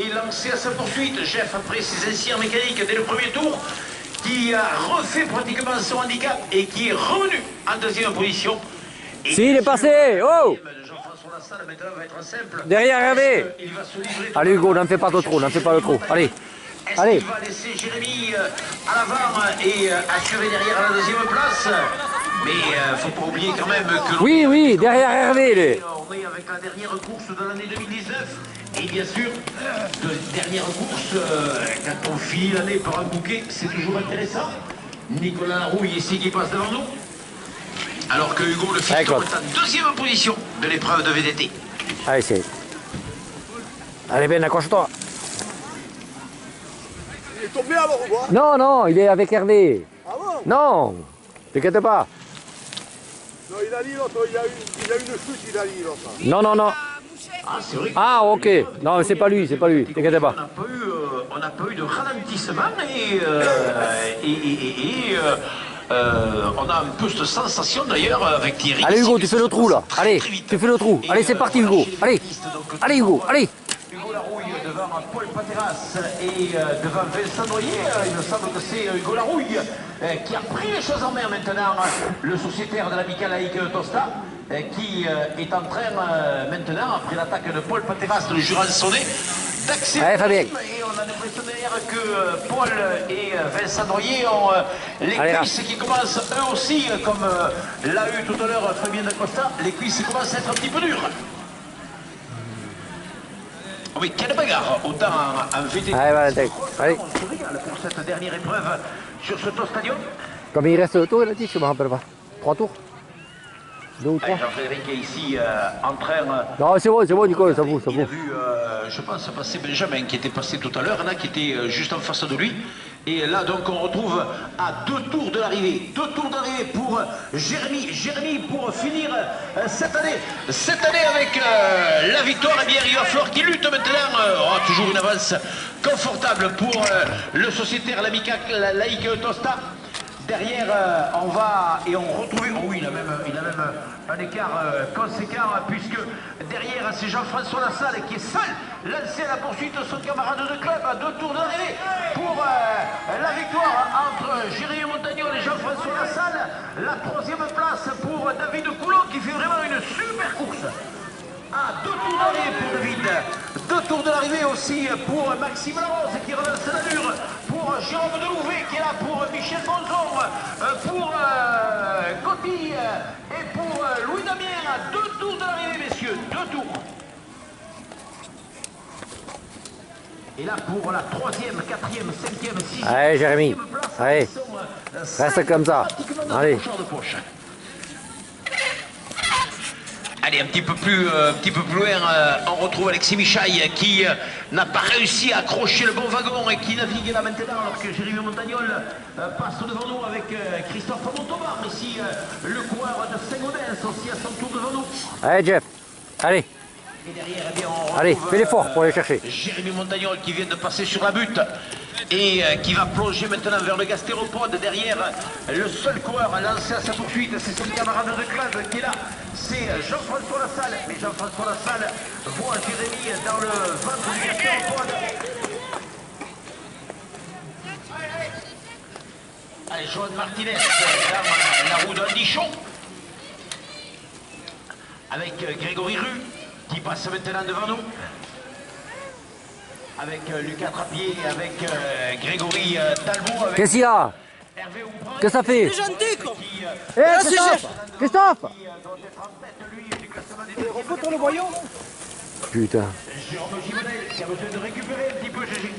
est lancé à sa poursuite. Jeff, après ses essais en mécanique dès le premier tour, qui a refait pratiquement son handicap et qui est revenu en deuxième position. Si, il est passé. Oh! Jean-François Lassalle maintenant va être simple. Derrière Hervé. Allez Hugo, n'en fais pas trop, n'en fais pas trop. Allez. Allez. Il va laisser Jérémy à l'avant et assurer derrière à la deuxième place. Mais il ne faut pas oublier quand même que... Oui, derrière Hervé. Lui. On est avec la dernière course de l'année 2019. Et bien sûr, de dernière course, quand on finit l'année par un bouquet, c'est toujours intéressant. Nicolas Larouille ici qui passe devant nous. Alors que Hugo Le Fiston est en deuxième position de l'épreuve de VDT. Allez, c'est... Allez Ben, accroche-toi. Il est tombé alors ou quoi? Non, il est avec Hervé. Ah bon? Non, t'inquiète pas. Non, il a dit l'autre, il a une chute, il a dit l'autre. Non. Ah, c'est vrai. Ah, ok. Non, c'est pas lui, t'inquiète pas. On n'a pas eu de ralentissement et on a un peu cette sensation d'ailleurs avec Thierry. Allez Hugo, tu fais le trou là. Allez, tu fais le trou. Allez, c'est parti Hugo. Allez Hugo, allez. Hugo Larouille devant Paul Pateras et devant Vincent Noyer. Il me semble que c'est Hugo Larouille qui a pris les choses en main maintenant. Le sociétaire de l'amicale laïque Tosta qui est en train maintenant, après l'attaque de Paul Pateras, le Jurançonnet, d'accélérer. Et on a l'impression d'ailleurs que Paul et Vincent Noyer ont les cuisses qui commencent eux aussi, comme l'a eu tout à l'heure Fabien Dacosta, les cuisses commencent à être un petit peu dures. Oui, quelle bagarre, autant en VTT. Allez. On se régale pour cette dernière épreuve sur ce stadium. Comme il reste le tour, il a dit, je me rappelle pas. 3 tours 2 ou 3. Jean-Frédéric est ici en train... Non, c'est bon Nicolas, ça vaut. Il a vu, je pense, passer Benjamin qui était passé tout à l'heure, là, qui était juste en face de lui. Et là, donc, on retrouve à 2 tours de l'arrivée. 2 tours d'arrivée pour Jérémy. Jérémy, pour finir cette année avec la victoire, eh bien, il va falloir qu'il lutte maintenant. Toujours une avance confortable pour le sociétaire l'amicale laïque Tosta. Derrière, on va et on retrouve. Oh oui, il a même un écart conséquent, puisque derrière, c'est Jean-François Lassalle qui est seul lancé à la poursuite de son camarade de club à 2 tours d'arrivée pour la victoire entre Jérémy Montagnol et Jean-François Lassalle. La 3e place pour David Coulon qui fait vraiment une super course. Ah, 2 tours d'arrivée pour David. 2 tours de l'arrivée aussi pour Maxime Larose qui relance l'allure. Pour Jérôme Delouvet qui est là. Pour Michel Bonzon. Pour Coty et pour Louis Damien. 2 tours de l'arrivée, messieurs. 2 tours. Et là pour la 3e, 4e, 5e, 6e. Allez Jérémy. Allez. Reste comme ça. Allez. Allez, un petit peu plus loin, on retrouve Alexis Michaille qui n'a pas réussi à accrocher le bon wagon et qui navigue là maintenant alors que Jérémy Montagnol passe devant nous avec Christophe Montauban. Ici, le coureur de Saint-Gaudens aussi à son tour devant nous. Allez Jeff, allez. Et derrière, eh bien, on allez, fais l'effort pour aller chercher. Jérémy Montagnol qui vient de passer sur la butte et qui va plonger maintenant vers le gastéropode. Derrière, le seul coureur à lancer à sa poursuite, c'est son camarade de club qui est là. C'est Jean-François Lassalle. Mais Jean-François Lassalle voit Jérémy dans le ventre du gastéropode. Allez, Joan Martinez dans la roue d'un Dichon. Avec Grégory Rue qui passe maintenant devant nous. Avec Lucas Trappier, avec Grégory Talbot. Qu'est-ce qu'il y a? Qu'est-ce que ça fait? C'est gentil quoi. Christophe Repose le voyant. Putain. Jérôme Gimonel qui a besoin de récupérer un petit peu GG.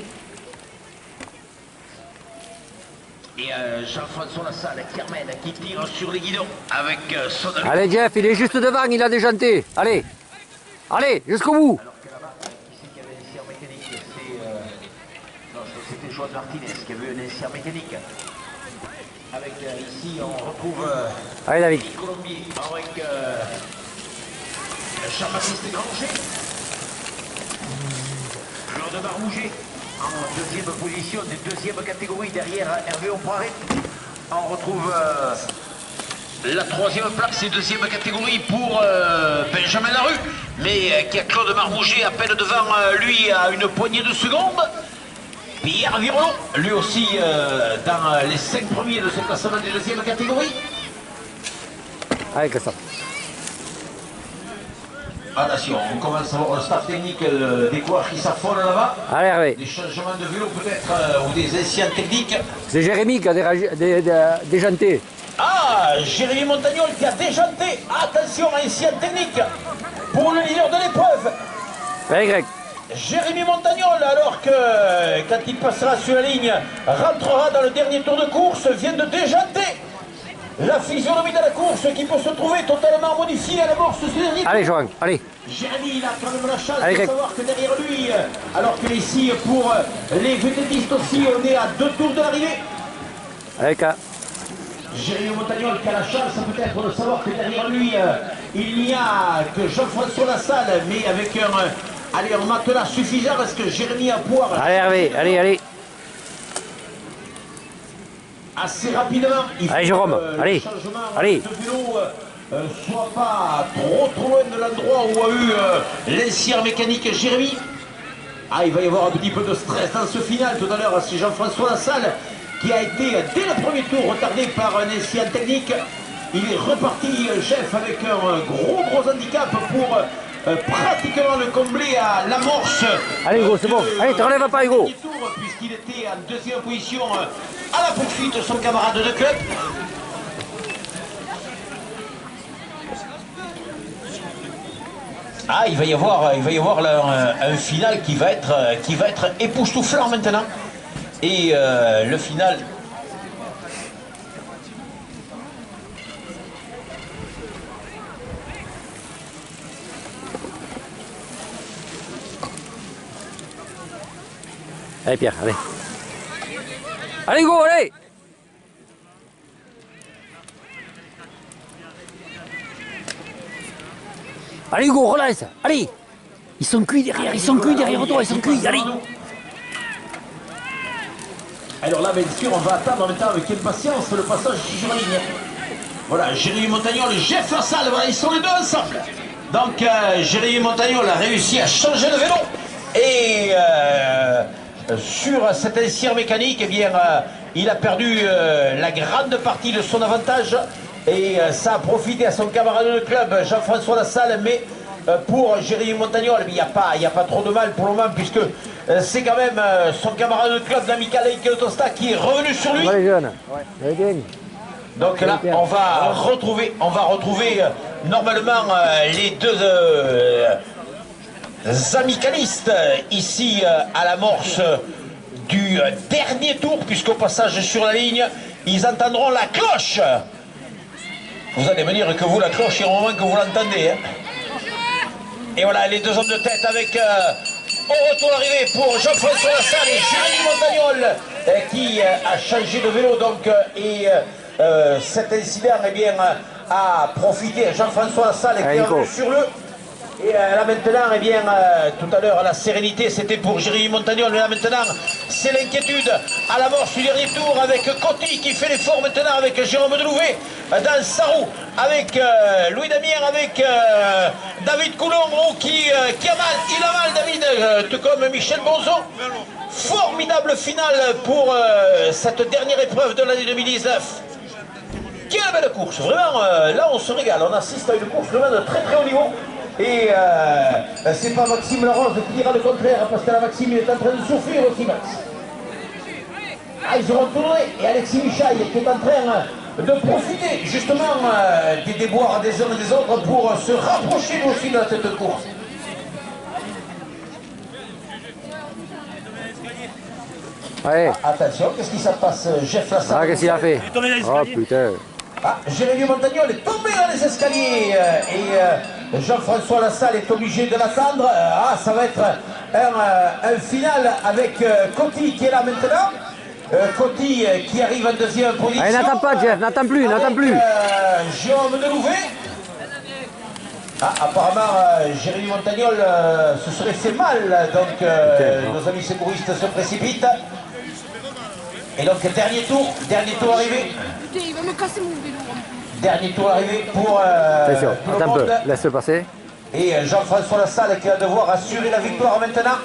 Et Jean-François Lassalle qui emmène, qui tire sur les guidons avec son... Allez Jeff, il est juste devant, il a déjanté. Allez. Allez, jusqu'au bout. Alors que là-bas, qui c'est qui avait un essai en mécanique? Non, je crois que c'était Joan Martinez qui avait un essai en mécanique. Avec ici, on retrouve allez David. Colombier avec Jean-Baptiste Granger. Claude Marmouget en 2e position, de 2e catégorie derrière Hervé Aupoiré. On retrouve la 3e place et 2e catégorie pour Benjamin Larue. mais qui a Claude Marmouget à peine devant lui à une poignée de secondes. Pierre Virolon, lui aussi dans les 5 premiers de ce classement de deuxième catégorie. Allez, Christophe. Attention, on commence à voir le staff technique des coureurs qui s'affolent là-bas. Allez, Hervé. Des changements de vélo peut-être ou des anciens techniques. C'est Jérémy qui a déjanté. Ah, Jérémy Montagnol qui a déjanté. Attention, ancien technique pour le leader de l'épreuve. Allez, Greg. Jérémy Montagnol, alors que quand il passera sur la ligne, rentrera dans le dernier tour de course, vient de déjanter. La physionomie de la course qui peut se trouver totalement modifiée à la mort ce dernier. Allez, Johan, allez. Jérémy, il a quand même la chance allez, de savoir que derrière lui, alors que ici, pour les vététistes aussi, on est à 2 tours de l'arrivée. Allez, K. Jérémy Montagnol qui a la chance peut-être de savoir que derrière lui, il n'y a que Jean-François Lassalle, mais avec un matelas suffisant parce que Jérémy a pouvoir. Allez, Hervé, allez, allez. Assez rapidement. Allez, Jérôme, allez, allez. De vélo soit pas trop loin de l'endroit où a eu l'ancien mécanique Jérémy. Ah, il va y avoir un petit peu de stress dans ce final tout à l'heure. C'est Jean-François Lassalle qui a été dès le premier tour retardé par un ancien technique. Il est reparti chef avec un gros handicap pour pratiquement le combler à l'amorce. Allez, Hugo, c'est bon. Allez, te relève pas, Hugo. Puisqu'il était en deuxième position à la poursuite de son camarade de club. Ah, il va y avoir là, un final qui va être époustouflant maintenant. Et le final. Allez, Pierre, allez. Allez, Hugo, allez. Allez, Hugo, relance. Allez. Ils sont cuits derrière, toi, ils sont cuits, allez. Alors là, bien sûr, on va attendre maintenant avec impatience le passage sur la ligne. Voilà, Jérémy Montagnol et Jeff Lassalle, voilà, ils sont les deux ensemble. Donc, Jérémy Montagnol a réussi à changer de vélo. Et sur cet ancien mécanique, eh bien, il a perdu la grande partie de son avantage. Et ça a profité à son camarade de club, Jean-François Lassalle, mais pour Jérémy Montagnol, il n'y a pas trop de mal pour le moment, puisque c'est quand même son camarade de club, l'amical Eike Tosta, qui est revenu sur lui. Allez, jeune. Allez, bien. Donc là, on va retrouver normalement les deux amicalistes ici à l'amorce du dernier tour, puisqu'au passage sur la ligne, ils entendront la cloche. Vous allez me dire que vous, la cloche, il y a un moment que vous l'entendez. Hein. Et voilà, les deux hommes de tête avec au retour d'arrivée pour Jean-François Lassalle et Jérémy Montagnol qui a changé de vélo. Donc, et cet incident eh bien, a profité à Jean-François Lassalle qui est revenu sur le. Et là maintenant, eh bien, tout à l'heure, la sérénité, c'était pour Jérémy Montagnol, mais là maintenant, c'est l'inquiétude à l'amorce du dernier tour avec Coty qui fait l'effort maintenant avec Jérôme Delouvet dans sa roue, avec Louis Damien, avec David Coulomb qui a mal, il a mal David, tout comme Michel Bonzon. Formidable finale pour cette dernière épreuve de l'année 2019. Quelle belle course, vraiment, là on se régale, on assiste à une course vraiment de très haut niveau. Et c'est pas Maxime Larose qui dira le contraire, parce que la Maxime il est en train de souffrir aussi, Max. Ah, ils auront tourné, et Alexis Michaille qui est en train de profiter justement des déboires des uns et des autres pour se rapprocher aussi de cette course. Allez. Ah, attention, qu'est-ce qui se passe, Jeff Lassalle? Ah, qu'est-ce qu'il a fait? Oh putain. Ah, Jérémy Montagnol est tombé dans les escaliers et Jean-François Lassalle est obligé de l'attendre. Ah, ça va être un final avec Coty qui est là maintenant. Coty qui arrive en deuxième position. Allez, n'attends pas, Jeff, n'attends plus, n'attends plus. Jérôme Delouvet. Ah, apparemment, Jérémy Montagnol se serait fait mal, donc nos amis secouristes se précipitent. Et donc, dernier tour arrivé. Putain, il va me casser mon vélo. Dernier tour arrivé pour Attention, tout le attends un peu, monde. laisse-le passer. Et Jean-François Lassalle qui va devoir assurer la victoire maintenant.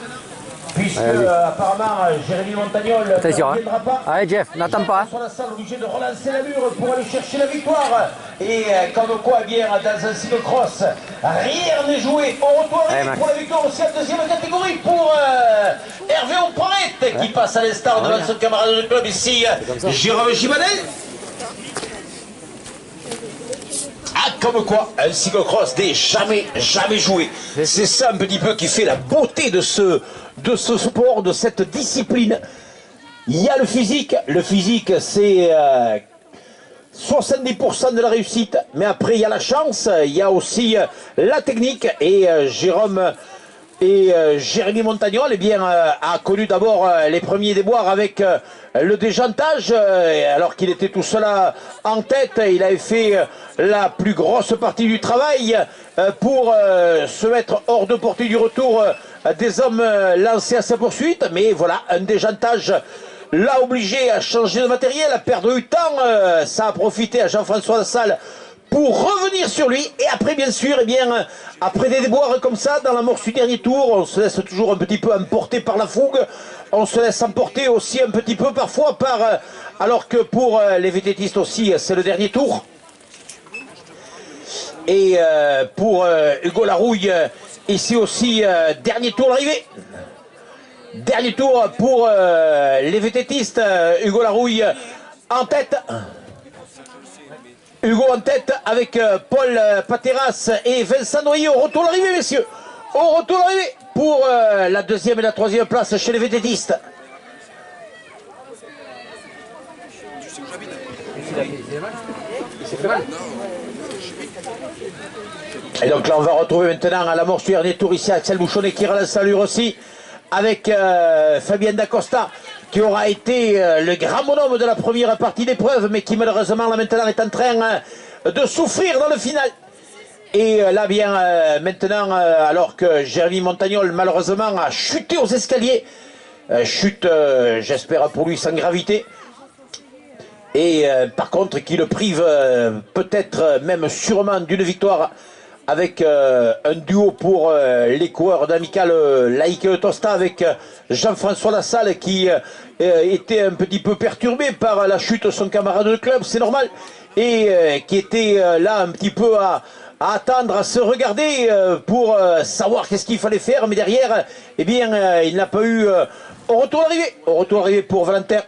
Puisque apparemment Jérémy Montagnol ne viendra pas. Allez Jeff, n'attends pas. François Lassalle obligé de relancer la mure pour aller chercher la victoire. Et comme quoi, bien dans un cyclocross, rien n'est joué. On retourne pour la victoire aussi en deuxième catégorie pour Hervé Auparette qui passe à l'instant devant son camarade de club ici, Jérôme Gibanel. Ah, comme quoi, un cyclocross n'est jamais joué. C'est ça un petit peu qui fait la beauté de ce sport, de cette discipline. Il y a le physique c'est 70% de la réussite, mais après il y a la chance, il y a aussi la technique, et Jérémy Montagnol eh bien, a connu d'abord les premiers déboires avec le déjantage, alors qu'il était tout seul en tête. Il avait fait la plus grosse partie du travail pour se mettre hors de portée du retour des hommes lancés à sa poursuite, mais voilà, un déjantage l'a obligé à changer de matériel, à perdre du temps. Ça a profité à Jean-François Lassalle pour revenir sur lui. Et après, bien sûr, eh bien, après des déboires comme ça, dans l'amorce du dernier tour, on se laisse toujours un petit peu emporter par la fougue. On se laisse emporter aussi un petit peu parfois par... alors que pour les vététistes aussi, c'est le dernier tour. Et pour Hugo Larouille, ici aussi, dernier tour d'arrivée. Dernier tour pour les vététistes. Hugo Larouille en tête. Hugo en tête avec Paul Pateras et Vincent Noyer. Au retour d'arrivée, messieurs. Au retour d'arrivée pour la deuxième et la troisième place chez les vététistes. Et donc là, on va retrouver maintenant à l'amorce du dernier tour ici Axel Bouchonnet qui relance l'allure aussi, avec Fabien Dacosta qui aura été le grand bonhomme de la première partie d'épreuve, mais qui malheureusement là maintenant est en train de souffrir dans le final. Et là bien maintenant, alors que Jérémy Montagnol malheureusement a chuté aux escaliers, chute j'espère pour lui sans gravité, et par contre qui le prive peut-être même sûrement d'une victoire, avec un duo pour les coureurs d'Amical Laïque Tosta, avec Jean-François Lassalle qui était un petit peu perturbé par la chute de son camarade de club, c'est normal, et qui était là un petit peu à attendre, à se regarder pour savoir qu'est-ce qu'il fallait faire, mais derrière, eh bien, il n'a pas eu au retour d'arrivée pour Valentin.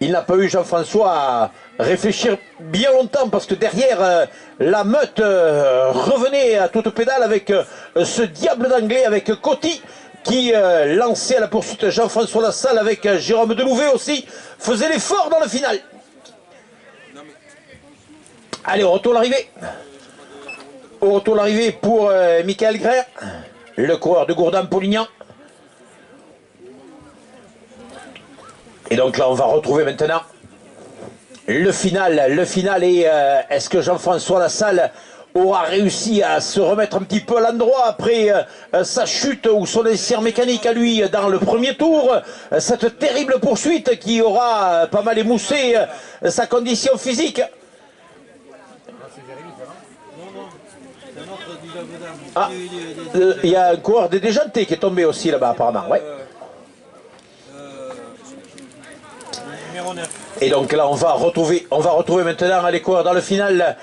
Il n'a pas eu, Jean-François, à réfléchir bien longtemps, parce que derrière, la meute revenait à toute pédale avec ce diable d'anglais, avec Coty, qui lançait à la poursuite Jean-François Lassalle, avec Jérôme Delouvet aussi, faisait l'effort dans le final. Allez, au retour d'arrivée. Au retour d'arrivée pour Michael Greer, le coureur de Gourdin-Polignan. Et donc là, on va retrouver maintenant le final et est-ce que Jean-François Lassalle aura réussi à se remettre un petit peu à l'endroit après sa chute ou son essai mécanique à lui dans le premier tour, cette terrible poursuite qui aura pas mal émoussé sa condition physique. Ah, il y a un coureur de déjanté qui est tombé aussi là-bas apparemment, ouais. Et donc là on va retrouver maintenant les coureurs dans le final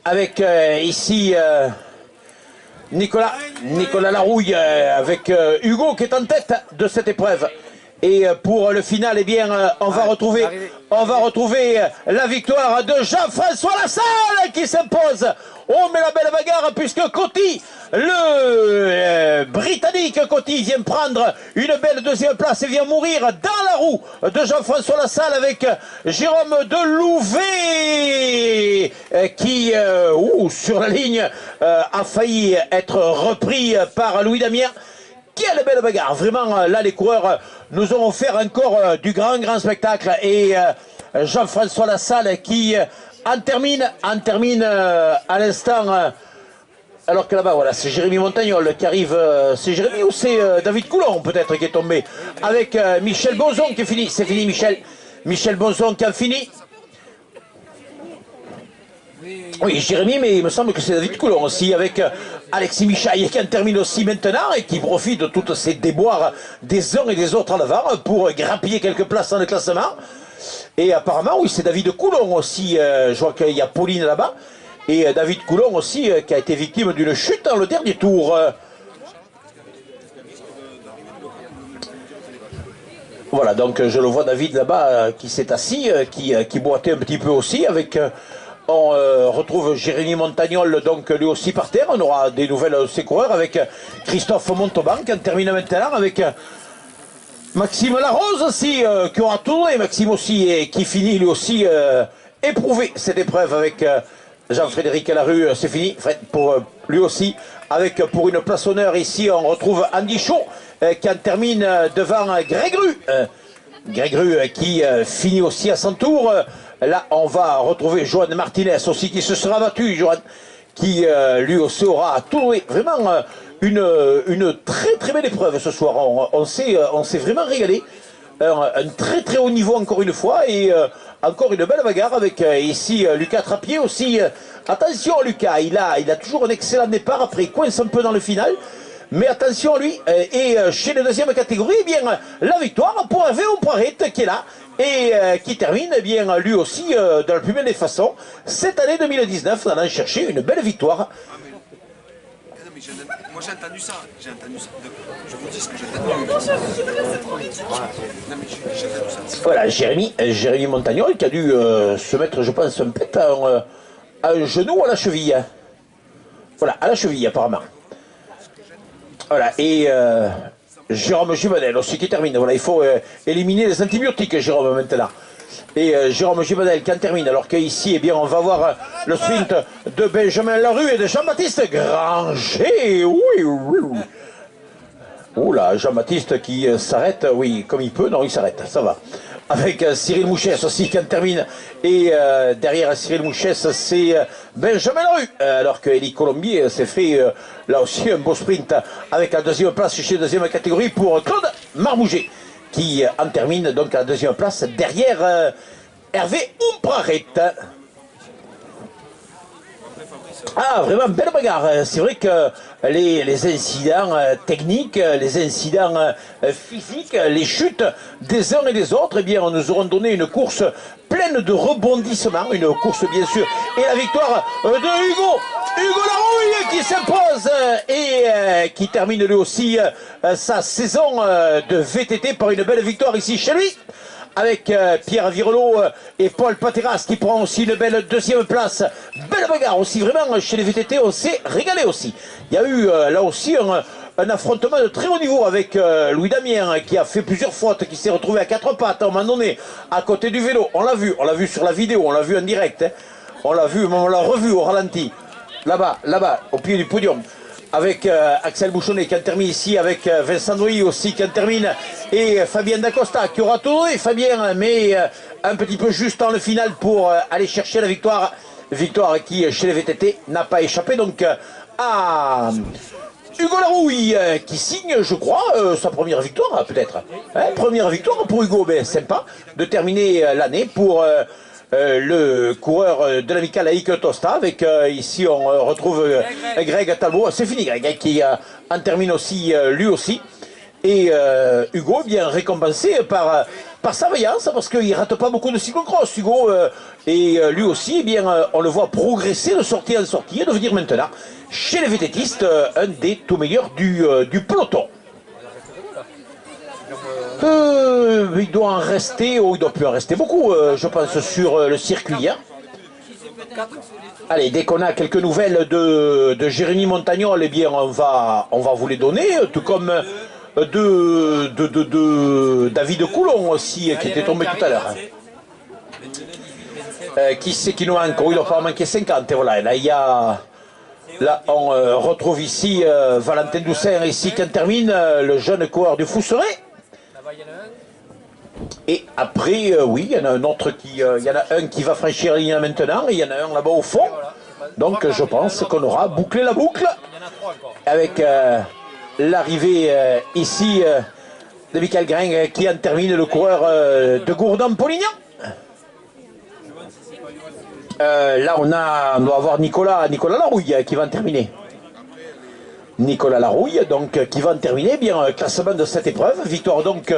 avec ici Nicolas Larouille avec Hugo qui est en tête de cette épreuve. Et pour le final, eh bien, on va retrouver la victoire de Jean-François Lassalle qui s'impose. Oh, mais la belle bagarre, puisque Coty, le Britannique Coty, vient prendre une belle deuxième place et vient mourir dans la roue de Jean-François Lassalle avec Jérôme Delouvet qui, sur la ligne, a failli être repris par Louis Damien. Quelle belle bagarre! Vraiment, là, les coureurs nous ont offert encore du grand spectacle. Et Jean-François Lassalle qui en termine à l'instant. Alors que là-bas, voilà, c'est Jérémy Montagnol qui arrive. C'est Jérémy ou c'est David Coulon peut-être qui est tombé. Avec Michel Bonzon qui est fini. C'est fini, Michel Bonzon qui a fini. Oui, Jérémy, mais il me semble que c'est David Coulon aussi, avec Alexis Michaille qui en termine aussi maintenant et qui profite de toutes ces déboires des uns et des autres en avant pour grappiller quelques places dans le classement. Et apparemment, oui, c'est David Coulon aussi, je vois qu'il y a Pauline là-bas, et David Coulon aussi qui a été victime d'une chute dans le dernier tour. Voilà, donc je le vois David là-bas qui s'est assis, qui boitait un petit peu aussi avec... on retrouve Jérémy Montagnol, donc lui aussi par terre. On aura des nouvelles de ses coureurs avec Christophe Montauban qui en termine maintenant avec Maxime Larose aussi, qui aura tourné. Maxime aussi, et qui finit lui aussi éprouvé cette épreuve avec Jean-Frédéric Larue. C'est fini pour lui aussi. Avec pour une place honneur ici, on retrouve Andy Chaud qui en termine devant Greg Rue. Greg Rue qui finit aussi à son tour. Là, on va retrouver Johan Martinez aussi qui se sera battu, Johan, qui lui aussi aura tourné. Vraiment une très très belle épreuve ce soir. On s'est vraiment régalé. Un très très haut niveau encore une fois et encore une belle bagarre avec ici Lucas Trappier aussi. Attention Lucas, il a toujours un excellent départ, après il coince un peu dans le final. Mais attention à lui, et chez les deuxième catégorie, eh bien, la victoire pour Hervé Poiret qui est là et qui termine eh bien, lui aussi de la plus belle des façons cette année 2019 en allant chercher une belle victoire. Moi j'ai entendu ça, je vous dis ce que j'ai entendu. Non mais j'ai entendu ça. Voilà, Jérémy Montagnol qui a dû se mettre, je pense, un pet à un genou à la cheville. Voilà, à la cheville apparemment. Voilà, et Jérôme Gibanel aussi qui termine. Voilà, il faut éliminer les antibiotiques, Jérôme, maintenant. Et Jérôme Gibanel qui en termine, alors qu'ici, eh bien, on va voir le sprint de Benjamin Larue et de Jean-Baptiste Granger. Oui, oui. Oula, Jean-Baptiste qui s'arrête, oui, comme il peut, non, il s'arrête, ça va. Avec Cyril Mouchès aussi qui en termine. Et derrière Cyril Mouchès, c'est Benjamin Larue. Alors que Elie Colombier s'est fait là aussi un beau sprint avec la deuxième place chez la deuxième catégorie pour Claude Marmouget, qui en termine donc à la deuxième place derrière Hervé Umpraret. Ah, vraiment belle bagarre. C'est vrai que les incidents techniques, les incidents physiques, les chutes des uns et des autres, eh bien, nous auront donné une course pleine de rebondissements, une course bien sûr, et la victoire de Hugo Larouille qui s'impose et qui termine lui aussi sa saison de VTT par une belle victoire ici chez lui. Avec Pierre Virelot et Paul Pateras qui prend aussi une belle deuxième place. Belle bagarre aussi, vraiment, chez les VTT, on s'est régalé aussi. Il y a eu là aussi un affrontement de très haut niveau avec Louis Damien qui a fait plusieurs fautes, qui s'est retrouvé à quatre pattes à un moment donné, à côté du vélo. On l'a vu sur la vidéo, on l'a vu en direct. Hein. On l'a vu, on l'a revu au ralenti. Là-bas, au pied du podium. Avec Axel Bouchonnet qui en termine ici, avec Vincent Douy aussi qui en termine, et Fabien Dacosta qui aura tourné, Fabien, mais un petit peu juste dans le final pour aller chercher la victoire. Victoire qui, chez les VTT, n'a pas échappé donc à Hugo Larouille qui signe, je crois, sa première victoire peut-être. Hein, première victoire pour Hugo, ben, sympa de terminer l'année pour... le coureur de l'amical Laïque Tosta avec ici on retrouve Greg Talbot, c'est fini Greg qui en termine aussi lui aussi et Hugo bien récompensé par sa vaillance parce qu'il rate pas beaucoup de cyclocross Hugo et lui aussi eh bien on le voit progresser de sortie en sortie et devenir maintenant chez les VTTistes un des tout meilleurs du peloton. Il doit en rester, il doit plus en rester beaucoup, je pense, sur le circuit. Hein. Allez, dès qu'on a quelques nouvelles de Jérémy Montagnol, eh bien, on va vous les donner, tout comme de David Coulon aussi, qui était tombé tout à l'heure. Qui c'est qui nous manque? Il doit pas en manquer 50, et voilà, là, il y a... Là, on retrouve ici Valentin Doussin, ici, qui en termine, le jeune coureur du Fousseret. Et après, oui, il y en a un autre il y en a un qui va franchir la ligne maintenant, et il y en a un là-bas au fond. Donc je pense qu'on aura bouclé la boucle avec l'arrivée ici de Michael Gring qui en termine le coureur de Gourdon-Polignan. Là, on doit avoir Nicolas Larouille qui va en terminer. Nicolas Larouille, donc, qui va en terminer. Bien, classement de cette épreuve. Victoire, donc,